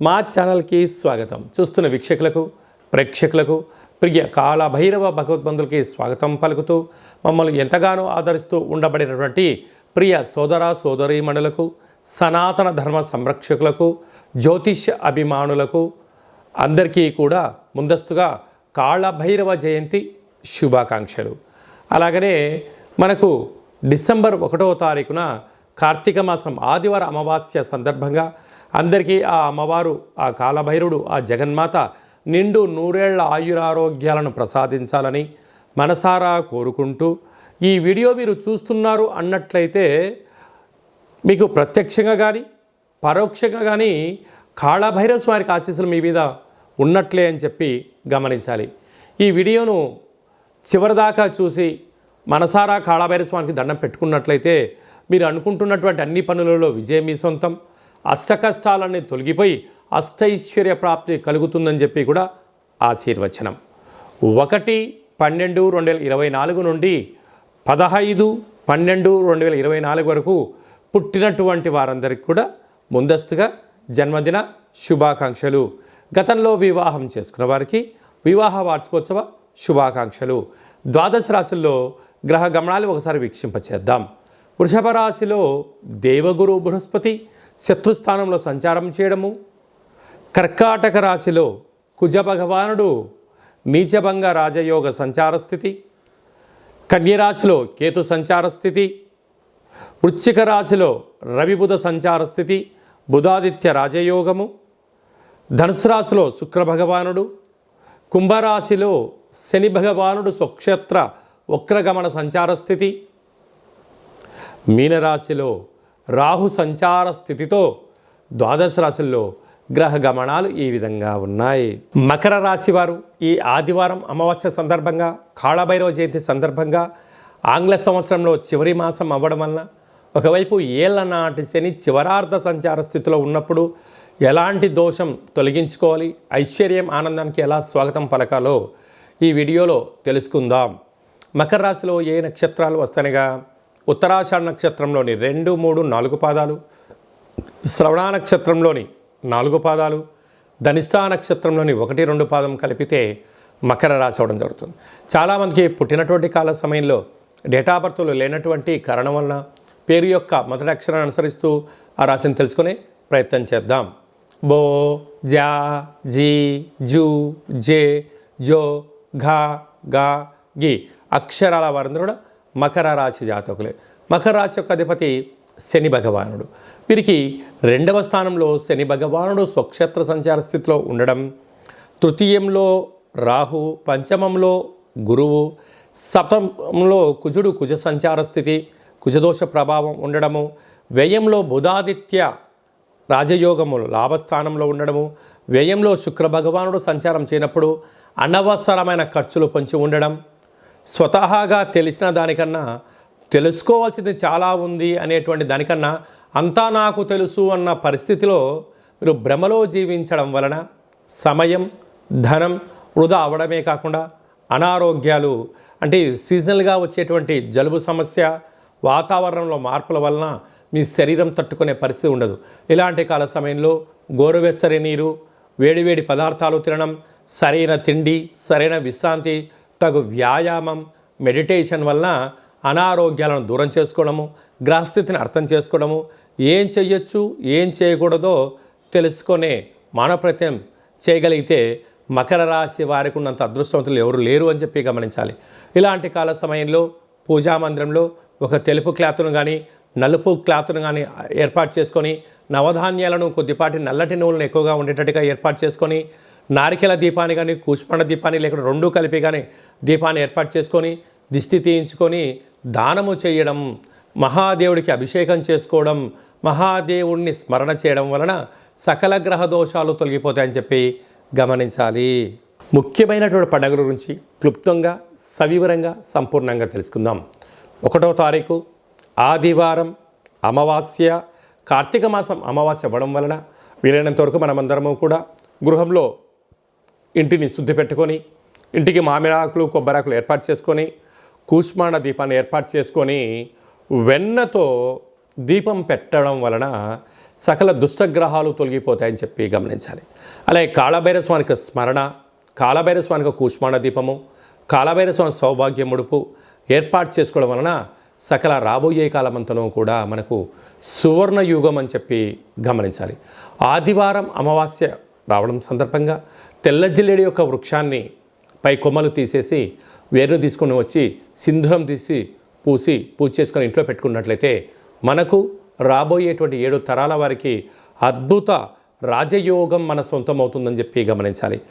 మా ఛానల్కి స్వాగతం. చూస్తున్న వీక్షకులకు ప్రేక్షకులకు ప్రియ కాళభైరవ భగవద్బంధులకి స్వాగతం పలుకుతూ మమ్మల్ని ఎంతగానో ఆదరిస్తూ ఉండబడినటువంటి ప్రియ సోదర సోదరీమణులకు, సనాతన ధర్మ సంరక్షకులకు, జ్యోతిష్య అభిమానులకు అందరికీ కూడా ముందస్తుగా కాళభైరవ జయంతి శుభాకాంక్షలు. అలాగనే మనకు డిసెంబర్ 1వ తారీఖున కార్తీక మాసం ఆదివారం అమావాస్య సందర్భంగా అందరికీ ఆ అమ్మవారు, ఆ కాళభైరవుడు, ఆ జగన్మాత నిండు నూరేళ్ల ఆయురారోగ్యాలను ప్రసాదించాలని మనసారా కోరుకుంటూ, ఈ వీడియో మీరు చూస్తున్నారు అన్నట్లయితే మీకు ప్రత్యక్షంగా కానీ పరోక్షంగా కానీ కాళభైరవ స్వామికి ఆశీస్సులు మీ మీద ఉన్నట్లే అని చెప్పి గమనించాలి. ఈ వీడియోను చివరిదాకా చూసి మనసారా కాళభైరవ స్వామికి దండం పెట్టుకున్నట్లయితే మీరు అనుకుంటున్నటువంటి అన్ని పనులలో విజయం మీ సొంతం, అష్టకష్టాలన్నీ తొలగిపోయి అష్టైశ్వర్య ప్రాప్తి కలుగుతుందని చెప్పి కూడా ఆశీర్వచనం. 1/12/2024 నుండి 15/12/2024 వరకు పుట్టినటువంటి వారందరికీ కూడా ముందస్తుగా జన్మదిన శుభాకాంక్షలు. గతంలో వివాహం చేసుకున్న వారికి వివాహ వార్షికోత్సవ శుభాకాంక్షలు. ద్వాదశ రాశుల్లో గ్రహ గమనాలు ఒకసారి వీక్షింపచేద్దాం. వృషభ రాశిలో దేవగురు బృహస్పతి శత్రుస్థానంలో సంచారం చేయడము, కర్కాటక రాశిలో కుజ భగవానుడు నీచభంగ రాజయోగ సంచార స్థితి, కన్యరాశిలో కేతు సంచార స్థితి, వృశ్చిక రాశిలో రవి బుధ సంచార స్థితి, బుధాదిత్య రాజయోగము, ధనుసు రాశిలో శుక్ర భగవానుడు, కుంభరాశిలో శని భగవానుడు స్వక్షేత్ర వక్రగమన సంచార స్థితి, మీనరాశిలో రాహు సంచార స్థితితో ద్వాదశ రాశుల్లో గ్రహ గమనాలు ఈ విధంగా ఉన్నాయి. మకర రాశి వారు ఈ ఆదివారం అమావాస్య సందర్భంగా, కాళభైరవ జయంతి సందర్భంగా ఆంగ్ల సంవత్సరంలో చివరి మాసం అవ్వడం వలన ఒకవైపు ఏళ్ల నాటి శని చివరార్ధ సంచార స్థితిలో ఉన్నప్పుడు ఎలాంటి దోషం తొలగించుకోవాలి, ఐశ్వర్యం ఆనందానికి ఎలా స్వాగతం పలకాలో ఈ వీడియోలో తెలుసుకుందాం. మకర రాశిలో ఏ నక్షత్రాలు వస్తాయిగా, ఉత్తరాషాఢ నక్షత్రంలోని 2, 3, 4 పాదాలు, శ్రవణ నక్షత్రంలోని 4 పాదాలు, ధనిష్ఠా నక్షత్రంలోని 1, 2 పాదం కలిపితే మకర రాశి అవడం జరుగుతుంది. చాలామందికి పుట్టినటువంటి కాల సమయంలో డేటా బర్త్లు లేనటువంటి కారణం వలన పేరు యొక్క మొదటి అక్షరాన్ని అనుసరిస్తూ ఆ రాశిని తెలుసుకునే ప్రయత్నం చేద్దాం. బో, జా, జీ, జూ, జే, జో, ఘా, గా, గి అక్షరాల వారందరూ కూడా మకర రాశి జాతకులే. మకర రాశి యొక్క అధిపతి శని భగవానుడు. వీరికి 2వ స్థానంలో శని భగవానుడు స్వక్షేత్ర సంచార స్థితిలో ఉండడం, తృతీయంలో రాహు, పంచమంలో గురువు, సప్తమంలో కుజుడు కుజ సంచార స్థితి, కుజదోష ప్రభావం ఉండడము, వ్యయంలో బుధాదిత్య రాజయోగములు లాభస్థానంలో ఉండడము, వ్యయంలో శుక్ర భగవానుడు సంచారం చేయనప్పుడు అనవసరమైన ఖర్చులు పొంచి ఉండడం, స్వతహాగా తెలిసిన దానికన్నా తెలుసుకోవాల్సింది చాలా ఉంది అనేటువంటి దానికన్నా అంతా నాకు తెలుసు అన్న పరిస్థితిలో మీరు భ్రమలో జీవించడం వలన సమయం, ధనం వృధా అవడమే కాకుండా అనారోగ్యాలు అంటే సీజనల్గా వచ్చేటువంటి జలుబు సమస్య, వాతావరణంలో మార్పుల వలన మీ శరీరం తట్టుకునే పరిస్థితి ఉండదు. ఇలాంటి కాల సమయంలో గోరువెచ్చని నీరు, వేడివేడి పదార్థాలు తినడం, సరైన తిండి, సరైన విశ్రాంతి, తగు వ్యాయామం, మెడిటేషన్ వలన అనారోగ్యాలను దూరం చేసుకోవడము, గ్రహస్థితిని అర్థం చేసుకోవడము, ఏం చేయొచ్చు ఏం చేయకూడదో తెలుసుకునే మానవ ప్రయత్నం చేయగలిగితే మకర రాశి వారికి ఉన్నంత అదృష్టవంతులు ఎవరు లేరు అని చెప్పి గమనించాలి. ఇలాంటి కాల సమయంలో పూజా మందిరంలో ఒక తెలుపు క్లాత్ను కానీ నలుపు క్లాత్ను కానీ ఏర్పాటు చేసుకొని, నవధాన్యాలను కొద్దిపాటి నల్లటి నూనెలను ఎక్కువగా ఉండేటట్టుగా ఏర్పాటు చేసుకొని, నారికెల దీపాన్ని కానీ కూష్మాండ దీపాన్ని లేకుండా 2 కలిపి కానీ దీపాన్ని ఏర్పాటు చేసుకొని దిష్టి తీయించుకొని దానము చేయడం, మహాదేవుడికి అభిషేకం చేసుకోవడం, మహాదేవుడిని స్మరణ చేయడం వలన సకల గ్రహ దోషాలు తొలగిపోతాయని చెప్పి గమనించాలి. ముఖ్యమైనటువంటి పండుగల గురించి క్లుప్తంగా సవివరంగా సంపూర్ణంగా తెలుసుకుందాం. 1వ తారీఖు ఆదివారం అమావాస్య, కార్తీక మాసం అమావాస్య అవ్వడం వలన వీలైనంత వరకు మనమందరము కూడా గృహంలో ఇంటిని శుద్ధి పెట్టుకొని, ఇంటికి మామిడాకులు కొబ్బరాకులు ఏర్పాటు చేసుకొని, కూష్మాండ దీపాన్ని ఏర్పాటు చేసుకొని వెన్నతో దీపం పెట్టడం వలన సకల దుష్టగ్రహాలు తొలగిపోతాయని చెప్పి గమనించాలి. అలాగే కాళభైరవ స్వామికి స్మరణ, కాళభైరవ స్వామికి కూష్మాండ దీపము, కాళభైరవ స్వామి సౌభాగ్య ముడుపు ఏర్పాటు చేసుకోవడం వలన సకల రాబోయే కాలమంతను కూడా మనకు సువర్ణ యుగం అని చెప్పి గమనించాలి. ఆదివారం అమావాస్య రావడం సందర్భంగా తెల్ల జిల్లేడు యొక్క వృక్షాన్ని పై కొమ్మలు తీసేసి వేరును తీసుకొని వచ్చి సింధూరం తీసి పూజ చేసుకొని ఇంట్లో పెట్టుకున్నట్లయితే మనకు రాబోయేటువంటి 7 తరాల వారికి అద్భుత రాజయోగం మన సొంతం అవుతుందని చెప్పి గమనించాలి.